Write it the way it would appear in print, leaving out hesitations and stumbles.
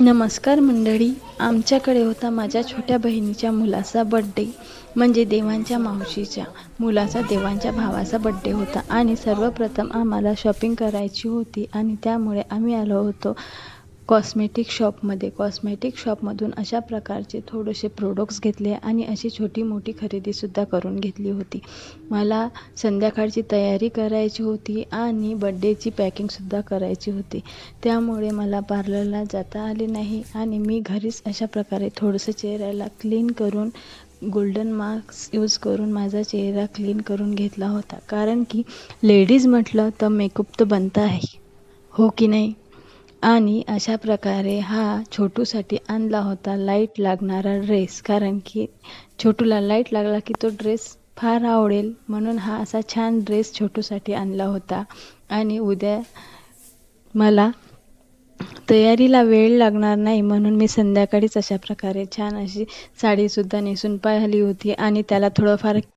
नमस्कार मंडळी. आमच्याकडे होता माझ्या छोट्या बहिणीच्या मुलाचा बड्डे, म्हणजे देवांच्या मावशीच्या मुलाचा देवांच्या भावाचा बड्डे होता आणि सर्वप्रथम आम्हाला शॉपिंग करायची होती आणि त्यामुळे आम्ही आलो होतो कॉस्मेटिक शॉपमधून अशा प्रकारचे थोडेसे प्रोडक्ट्स घेतले आणि अशी छोटी मोठी खरेदीसुद्धा करून घेतली होती. मला संध्याकाळची तयारी करायची होती आणि बड्डेची पॅकिंगसुद्धा करायची होती. त्यामुळे मला पार्लरला जाता आले नाही आणि मी घरीच अशा प्रकारे थोडंसं चेहऱ्याला क्लीन करून गोल्डन मास्क यूज करून माझा चेहरा क्लीन करून घेतला होता. कारण की लेडीज म्हटलं तर मेकअप तर बनता आहे, हो की नाही? आणि अशा प्रकारे हा छोटूसाठी आणला होता लाईट लागणारा ड्रेस. कारण की छोटूला लाईट लागला की तो ड्रेस फार आवडेल, म्हणून हा असा छान ड्रेस छोटूसाठी आणला होता. आणि उद्या मला तयारीला वेळ लागणार नाही म्हणून मी संध्याकाळीच अशा प्रकारे छान अशी साडीसुद्धा नेसून पाहिली होती आणि त्याला थोडंफार